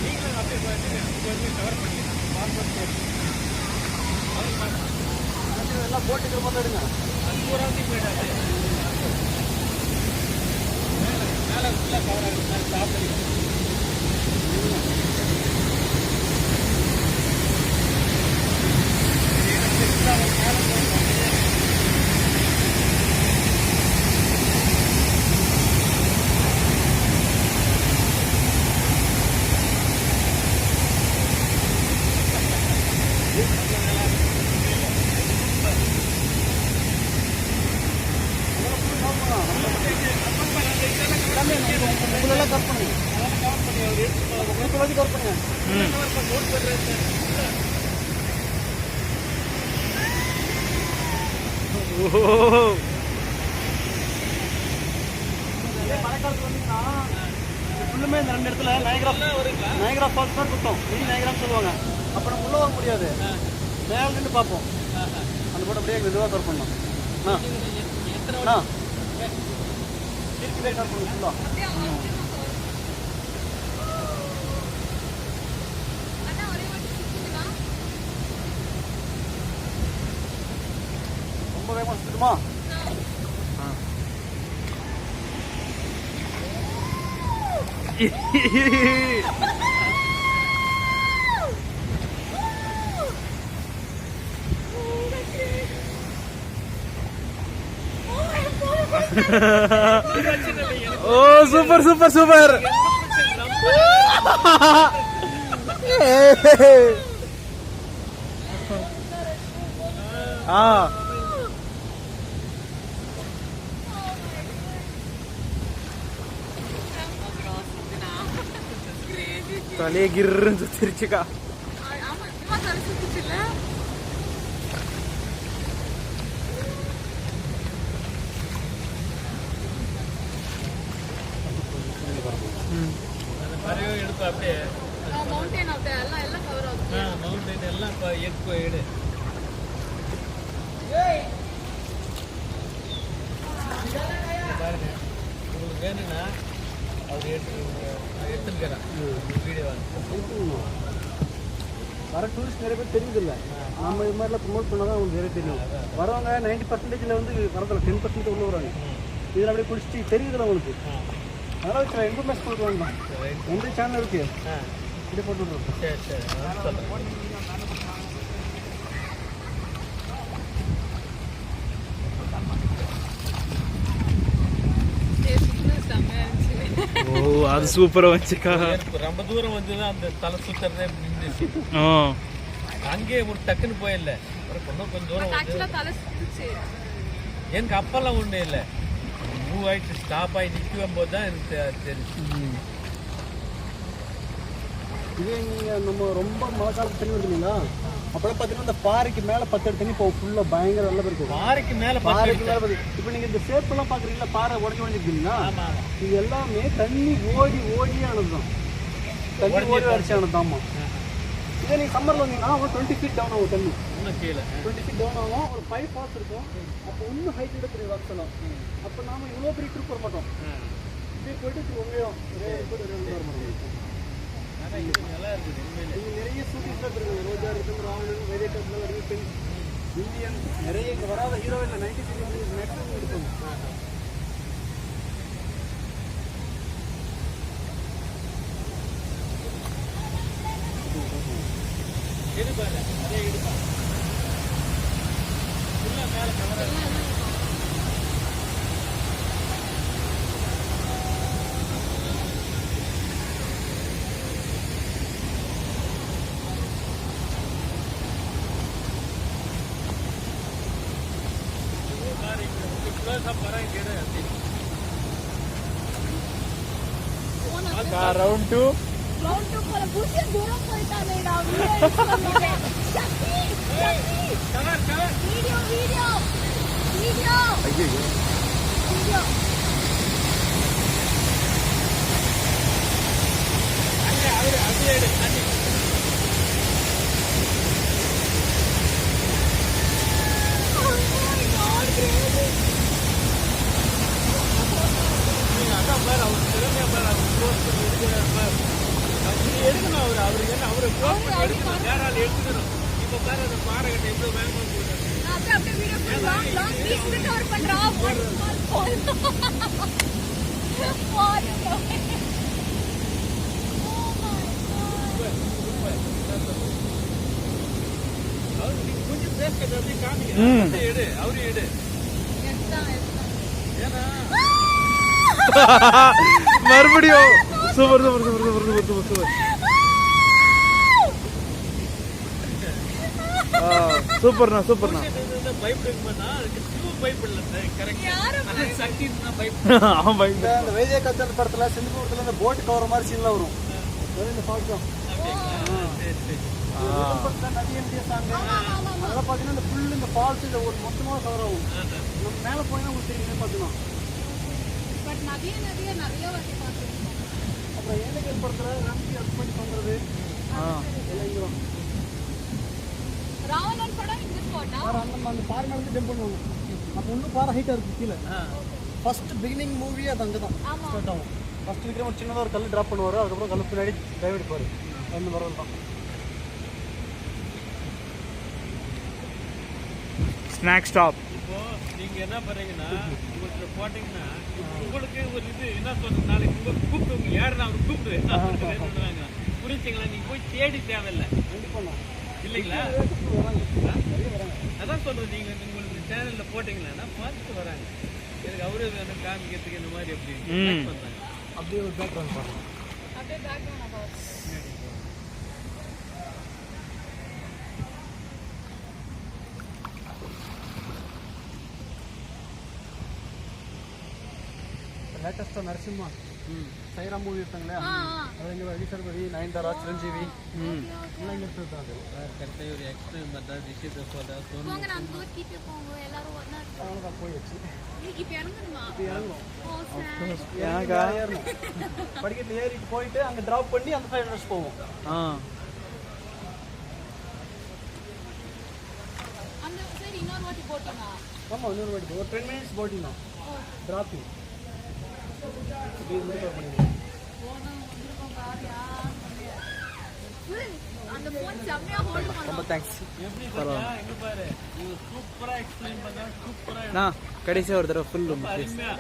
நீங்களும் அப்படியே கவர் பண்ணிக்கலாம். எல்லாம் போட்டுக்கிற மாதிரி எடுங்க. அது பூராத்தையும் போயிடாது. மேலே ஃபுல்லாக கவர் ஆகுது. சாப்பிடுங்க. உங்களெல்லாம் கட் பண்ணுங்க. கட் பண்ணுங்க. மழைக்காலத்துல வந்தீங்கன்னா ஃபுல்லுமே இந்த 2 இடத்துல நயகரா ஃபால்ஸ் தான் சுத்தம். நயகரான்னு சொல்லுவாங்க. அப்போ நம்ம உள்ள போக முடியாது. மேலே நின்று பார்ப்போம். அந்த போட்டு அப்படியே மெதுவாக கவர் பண்ணலாம். ரொம்ப வேகமாக சுத்துமா? ஓ சூப்பர் சூப்பர் சூப்பர். தலையே கிர்ன்னு சுத்திருச்சுக்கா. அப்படியே மவுண்டன் எல்லாம் கவர் ஆகுது. மவுண்டன் எல்லாம் எடு. பாருங்க, உங்களுக்கு வேணும்னா அவர் எடுத்துக்கிறேன் வீடியோ. வர டூரிஸ்ட் நிறைய பேர் தெரியுது இல்லை. நம்ம இது மாதிரிலாம் ப்ரொமோட் பண்ணால் தான் அவங்களுக்கு நிறைய தெரியும். வரவங்க 90% வந்து வரதில்ல, 10% உள்ள வராங்க. இதில் அப்படியே குடிச்சிட்டு தெரியுதுல்ல உங்களுக்கு. அதனால் வச்சு இன்ஃபர்மேஷன் கொடுக்க வேண்டாம். எந்த சேனல் இருக்கு இப்படி போட்டு விட்ருக்கோம். சரி சரி ஓ அது சூப்பரா வந்துச்சுக்கா. ரொம்ப தூரம் வந்து அந்த தலை சுத்துறதே நின்றுச்சு. அங்கே ஒரு டக்குன்னு போயிடல. கொஞ்சம் தூரம் எனக்கு அப்பெல்லாம் ஒன்றும் இல்லை. மூவ் ஆகிட்டு ஸ்டாப் ஆகி நிற்கும் போது தான் எனக்கு தெரிஞ்சு. இதே நீங்கள் நம்ம ரொம்ப மழை காலத்து தண்ணி வருதுங்களா, அப்போலாம் பார்த்தீங்கன்னா இந்த பாறைக்கு மேலே 10 அடி தண்ணி போகும். ஃபுல்லாக பயங்கர வெள்ளம் இருக்கும். பாறைக்கு மேலே இப்போ நீங்கள் இந்த ஷேப்பெல்லாம் பார்க்குறீங்களா, பாறை உடஞ்சிருக்கீங்களா, இது எல்லாமே தண்ணி ஓடியானது தான். தண்ணி ஓடி அடிச்சானது. ஆமாம். இதே நீங்கள் சம்மரில் வந்தீங்கன்னா 20 feet டவுன் ஆகும் தண்ணி. இன்னும் கீழே 20 feet டவுன் ஆகும். ஒரு 5 falls இருக்கும். அப்போ இன்னும் ஹைட் எடுத்துருங்க வாட்ஸ்லாம். அப்போ நாம் இவ்வளோ பெரிய ட்ரிப் வர மாட்டோம். இப்படி போயிட்டு உண்மையும் வர மாட்டோம். நல்லா இருக்குது. நிறைய ஷூட்டிங்ஸ் இருக்குது. ரோஜா இருக்கும், ராவணன், வைரேட்டர்ல இருக்கு, இந்தியன் நிறைய இங்கே வராத ஹீரோயின் 90% மேக்ஸிமம் இருக்கும். எடுப்பாரு அதே எடுப்பாரு மேலே cover. Round 2 kalau pusing burung cerita nih Shakti video அவர் திறமையா பாரு. அவர் க்ளோஸ் பண்ணி அவருக்கு என்ன அவரை போஸ்ட் பண்ணி எடுக்கணும், வேற ஆள் எடுத்துக்கணும். இப்ப பாரு அந்த பாறை கட்ட எவ்வளவு வேகமா போகுது. அப்படியே வீடியோ லாங் பீஸ் கவர் பண்றா. அவரு நீங்க கொஞ்சம் பேசுறது அப்படியே காமிங்க. எடு அவரு எடு. ஏன்னா மறுபடியும் super super super super super super super சூப்பர்ண்ணா சூப்பர்ண்ணா. பயப்படுங்கண்ணா, அதுக்கு சிவ பயப்படல கரெக்ட். சக்தி பயப்பட அவன் பயந்து அந்த வைத்திய கச்சல் படத்துல செந்தில்புரத்துல இந்த போட் கவர் மாதிரி சீன்லாம் வரும். இந்த ஃபால்ஸ் தான் நதி சாங்க. அதெல்லாம் பாத்தீங்கன்னா இந்த ஃபுல் இந்த ஃபால்ஸ் இந்த ஒரு மொத்தமாக கவர் ஆகும். நம்ம மேல போயினா உங்களுக்கு தெரியும் பாத்தீங்கன்னா. பட் நிறைய வாட்டி பார்த்துருக்கோம். அப்புறம் ஏழைகள் படத்துல ராம்கி அர்ப்பணி பண்றது எல்லாம் இங்க வரும். ராவணன் படம் இந்த ஸ்பாட்டா? அந்த பாறை மேலே ஜம்ப் பண்ணுவாங்க. அப்போ இன்னும் பாறை ஹைட்டாக இருக்குது கீழே. ஃபர்ஸ்ட் பிகினிங் மூவி அது அங்கே தான் ஸ்டார்ட் ஆகும். ஃபர்ஸ்ட் விக்ரம் ஒரு சின்னதாக ஒரு கல் ட்ராப் பண்ணுவார். அதுக்கப்புறம் கல் பின்னாடி டிரைவ் எடுப்பார். அந்த வரது தான் ஸ்நாக் ஸ்டாப். இப்போ நீங்க என்ன பண்றீங்கன்னா உங்களுக்கு போட்டீங்கன்னா உங்களுக்கு ஒரு இது என்ன சொல்றது, நாளைக்கு உங்களுக்கு கூப்பிட்டு யாருன்னா அவர் கூப்பிடுவேன் புரிஞ்சுங்களா? நீங்க போய் தேடி தேவையில்லை இல்லைங்களா? அதான் சொல்றது, நீங்க உங்களுக்கு சேனல்ல போட்டீங்களா பார்த்துட்டு வராங்க. எனக்கு அவரே வேணும் காமிக்கிறதுக்கு இந்த மாதிரி அப்படி பண்றாங்க. அப்படியே ஒரு பேக்ரவுண்ட் பாருங்க. அப்படியே பேக்ரவுண்ட் லேட்டஸ்ட்டாக நரசிம்மா சைரா மூவி எடுத்தாங்களே, அது இங்கே விஜய் நயன்தாரா சிரஞ்சீவி எல்லாம் இங்கே எடுத்துருக்காங்க. கரெக்டாக ஒரு எக்ஸ்பிளைன் பண்ணுறா விஷயத்தை சொல்கிறா போங்க. நான் தூர கீழே போங்க. எல்லாரும் ஒண்ணா அவ்வளோதான் போயிடுச்சு. இப்ப இறங்கணுமா? இறங்கணும். ஓ சார். ஏறணும். படிக்கட்டில் ஏறிட்டு போயிட்டு அங்கே ட்ராப் பண்ணி அந்த சைடு ட்ரெஸ் போவோம். அந்த சைடு இன்னொரு வாட்டி போட்டீங்களா? ஆமாம், இன்னொரு வாட்டி ஒரு 10 minutes போட்டிங் தான் ட்ராப்பிங். அந்த போன் செம்மையா ஹோல்ட் பண்ணோம். ரொம்ப தேங்க்ஸ். எப்படி பாரு இங்க பாரு, நீ சூப்பரா எக்ஸ்பிளைன் பண்ணா சூப்பரா கடைசியாக ஒரு தடவை ஃபுல் அருமையா